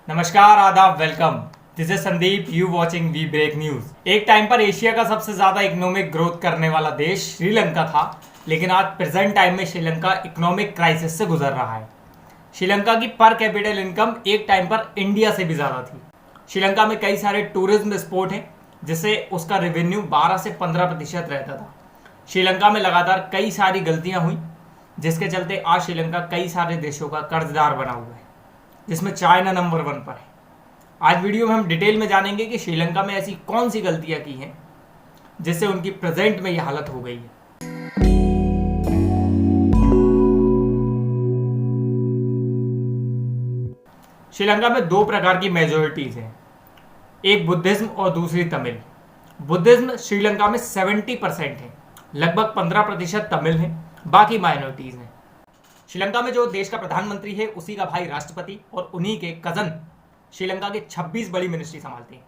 नमस्कार, आदाब, welcome. This is Sandeep, you watching we break news. एक टाइम पर एशिया का सबसे ज्यादा इकोनॉमिक ग्रोथ करने वाला देश श्रीलंका था, लेकिन आज प्रेजेंट टाइम में श्रीलंका इकोनॉमिक क्राइसिस से गुजर रहा है। श्रीलंका की पर कैपिटल इनकम एक टाइम पर इंडिया से भी ज्यादा थी। श्रीलंका में कई सारे टूरिज्म स्पॉट हैं, जिससे उसका रेवेन्यू 12 से 15% रहता था। श्रीलंका में लगातार कई सारी गलतियां हुई, जिसके चलते आज श्रीलंका कई सारे देशों का कर्जदार बना हुआ है, जिसमें चाइना नंबर 1 पर है। आज वीडियो में हम डिटेल में जानेंगे कि श्रीलंका में ऐसी कौन सी गलतियां की हैं जिससे उनकी प्रेजेंट में यह हालत हो गई है। श्रीलंका में दो प्रकार की मेजोरिटीज हैं, एक बुद्धिज्म और दूसरी तमिल। बुद्धिज्म श्रीलंका में 70% है, लगभग 15% तमिल है, बाकी माइनॉरिटीज हैं। श्रीलंका में जो देश का प्रधानमंत्री है उसी का भाई राष्ट्रपति और उन्हीं के कजन श्रीलंका के 26 बड़ी मिनिस्ट्री संभालते हैं,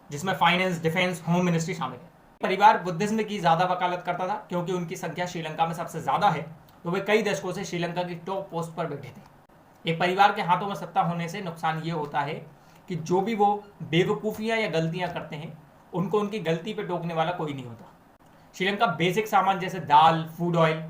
जिसमें फाइनेंस, डिफेंस, होम मिनिस्ट्री शामिल है। परिवार बुद्धिज्म की ज्यादा वकालत करता था, क्योंकि उनकी संख्या श्रीलंका में सबसे ज्यादा है, तो वे कई दशकों से श्रीलंका की टॉप पोस्ट पर बैठे थे। एक परिवार के हाथों में सत्ता होने से नुकसान ये होता है कि जो भी वो बेवकूफियां या गलतियां करते हैं, उनको उनकी गलती पर टोकने वाला कोई नहीं होता। श्रीलंका बेसिक सामान जैसे दाल, फूड ऑयल,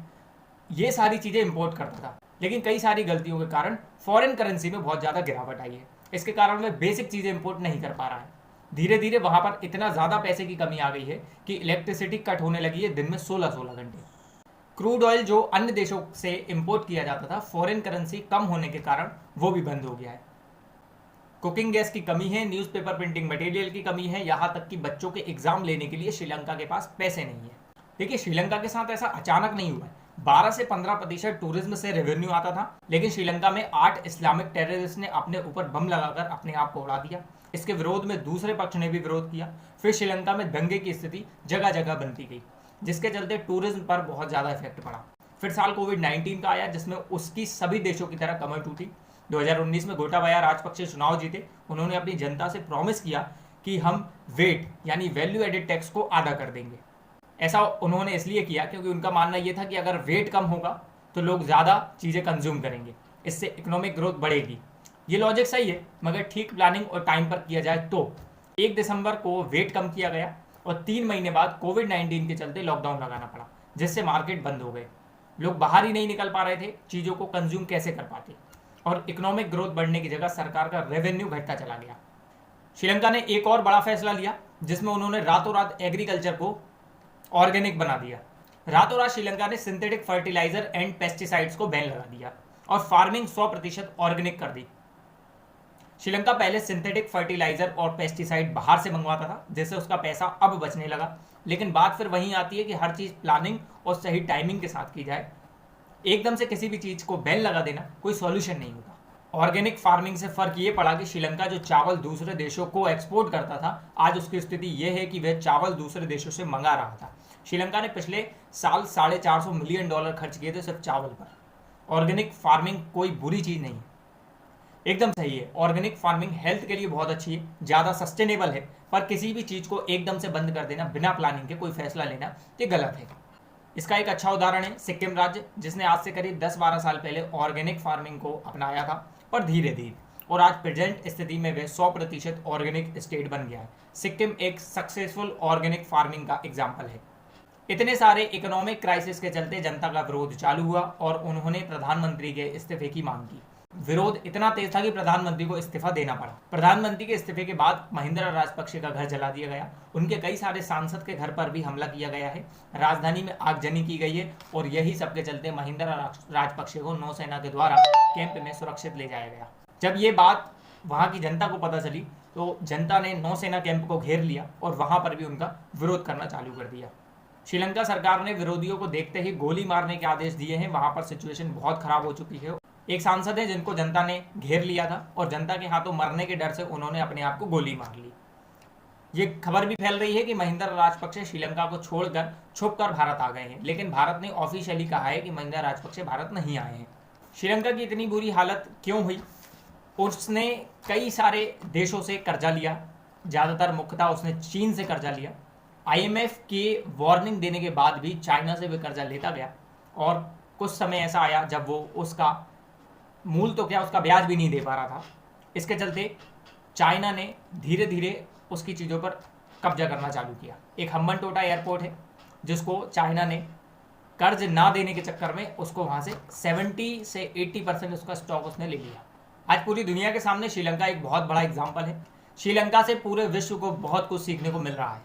ये सारी चीजें इंपोर्ट करता था, लेकिन कई सारी गलतियों के कारण फॉरेन करेंसी में बहुत ज्यादा गिरावट आई है। इसके कारण वे बेसिक चीजें इंपोर्ट नहीं कर पा रहा है। धीरे धीरे वहां पर इतना ज्यादा पैसे की कमी आ गई है कि इलेक्ट्रिसिटी कट होने लगी है दिन में 16-16 घंटे। क्रूड ऑयल जो अन्य देशों से इंपोर्ट किया जाता था, फॉरेन करेंसी कम होने के कारण वो भी बंद हो गया है। कुकिंग गैस की कमी है, न्यूज़पेपर प्रिंटिंग मटेरियल की कमी है, यहाँ तक कि बच्चों के एग्जाम लेने के लिए श्रीलंका के पास पैसे नहीं है। देखिए, श्रीलंका के साथ ऐसा अचानक नहीं हुआ है। 12 से 15% टूरिज्म से रेवेन्यू आता था, लेकिन श्रीलंका में 8 इस्लामिक टेररिस्ट ने अपने ऊपर बम लगाकर अपने आप को उड़ा दिया। इसके विरोध में दूसरे पक्ष ने भी विरोध किया। फिर श्रीलंका में दंगे की स्थिति जगह जगह बनती गई, जिसके चलते टूरिज्म पर बहुत ज्यादा इफेक्ट पड़ा। फिर साल कोविड-19 का आया, जिसमें उसकी सभी देशों की तरह कमर टूटी। 2019 में गोटाबाया राजपक्षे चुनाव जीते। उन्होंने अपनी जनता से प्रॉमिस किया कि हम वेट यानी वैल्यू एडेड टैक्स को आधा कर देंगे। ऐसा उन्होंने इसलिए किया क्योंकि उनका मानना यह था कि अगर वेट कम होगा तो लोग ज़्यादा चीज़ें कंज्यूम करेंगे, इससे इकोनॉमिक ग्रोथ बढ़ेगी। ये लॉजिक सही है, मगर ठीक प्लानिंग और टाइम पर किया जाए तो 1 दिसंबर को वेट कम किया गया और 3 महीने बाद कोविड-19 के चलते लॉकडाउन लगाना पड़ा, जिससे मार्केट बंद हो गए। लोग बाहर ही नहीं निकल पा रहे थे, चीज़ों को कंज्यूम कैसे कर पाते, और इकोनॉमिक ग्रोथ बढ़ने की जगह सरकार का रेवेन्यू घटता चला गया। श्रीलंका ने एक और बड़ा फैसला लिया, जिसमें उन्होंने रातों रात एग्रीकल्चर को ऑर्गेनिक बना दिया। रातों रात श्रीलंका ने सिंथेटिक फर्टिलाइजर एंड पेस्टिसाइड्स को बैन लगा दिया और फार्मिंग 100% ऑर्गेनिक कर दी। श्रीलंका पहले सिंथेटिक फर्टिलाइजर और पेस्टिसाइड बाहर से मंगवाता था, जिससे उसका पैसा अब बचने लगा, लेकिन बात फिर वहीं आती है कि हर चीज प्लानिंग और सही टाइमिंग के साथ की जाए। एकदम से किसी भी चीज को बैन लगा देना कोई सॉल्यूशन नहीं होता। ऑर्गेनिक फार्मिंग से फर्क ये पड़ा कि श्रीलंका जो चावल दूसरे देशों को एक्सपोर्ट करता था, आज उसकी स्थिति ये है कि वह चावल दूसरे देशों से मंगा रहा था। श्रीलंका ने पिछले साल $450 मिलियन खर्च किए थे सिर्फ चावल पर। ऑर्गेनिक फार्मिंग कोई बुरी चीज नहीं है, एकदम सही है। ऑर्गेनिक फार्मिंग हेल्थ के लिए बहुत अच्छी है, ज्यादा सस्टेनेबल है, पर किसी भी चीज को एकदम से बंद कर देना, बिना प्लानिंग के कोई फैसला लेना, ये गलत है। इसका एक अच्छा उदाहरण है सिक्किम राज्य, जिसने आज से करीब 10-12 साल पहले ऑर्गेनिक फार्मिंग को अपनाया था, पर धीरे धीरे, और आज प्रेजेंट स्थिति में वे 100% ऑर्गेनिक स्टेट बन गया है। सिक्किम एक सक्सेसफुल ऑर्गेनिक फार्मिंग का एग्जाम्पल है। इतने सारे इकोनॉमिक क्राइसिस के चलते जनता का विरोध चालू हुआ और उन्होंने प्रधानमंत्री के इस्तीफे की मांग की। विरोध इतना तेज था कि प्रधानमंत्री को इस्तीफा देना पड़ा। प्रधानमंत्री के इस्तीफे के बाद महिंद्रा राजपक्षे का घर जला दिया गया। उनके कई सारे सांसद के घर पर भी हमला किया गया है। राजधानी में आगजनी की गई है, और यही सबके चलते महिंद्रा राजपक्षे को नौसेना के द्वारा कैंप में सुरक्षित ले जाया गया। जब ये बात वहां की जनता को पता चली, तो जनता ने नौसेना कैंप को घेर लिया और वहां पर भी उनका विरोध करना चालू कर दिया। श्रीलंका सरकार ने विरोधियों को देखते ही गोली मारने के आदेश दिए हैं। वहां पर सिचुएशन बहुत खराब हो चुकी है। एक सांसद है जिनको जनता ने घेर लिया था, और जनता के हाथों मरने के डर से उन्होंने अपने आप को गोली मार ली। ये खबर भी फैल रही है कि महिंद्रा राजपक्षे श्रीलंका को छोड़कर छुपकर भारत आ गए हैं, लेकिन भारत ने ऑफिशियली कहा है कि महिंद्रा राजपक्षे भारत नहीं आए हैं। श्रीलंका की इतनी बुरी हालत क्यों हुई? उसने कई सारे देशों से कर्जा लिया, ज़्यादातर मुख्यतः उसने चीन से कर्जा लिया। IMF के वार्निंग देने के बाद भी चाइना से भी कर्जा लेता गया, और कुछ समय ऐसा आया जब वो उसका मूल तो क्या, उसका ब्याज भी नहीं दे पा रहा था, इसके चलते चाइना ने धीरे धीरे उसकी चीज़ों पर कब्जा करना चालू किया। एक हम्बनटोटा एयरपोर्ट है जिसको चाइना ने कर्ज ना देने के चक्कर में उसको वहाँ से 70 से 80% उसका स्टॉक उसने ले लिया। आज पूरी दुनिया के सामने श्रीलंका एक बहुत बड़ा एग्जाम्पल है। श्रीलंका से पूरे विश्व को बहुत कुछ सीखने को मिल रहा है।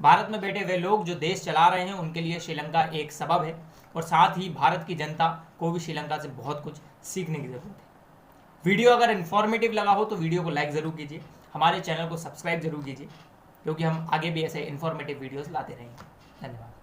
भारत में बैठे वे लोग जो देश चला रहे हैं उनके लिए श्रीलंका एक सबब है, और साथ ही भारत की जनता को भी श्रीलंका से बहुत कुछ सीखने की ज़रूरत है। वीडियो अगर इन्फॉर्मेटिव लगा हो तो वीडियो को लाइक ज़रूर कीजिए, हमारे चैनल को सब्सक्राइब जरूर कीजिए, क्योंकि हम आगे भी ऐसे इन्फॉर्मेटिव वीडियोज़ लाते रहेंगे। धन्यवाद।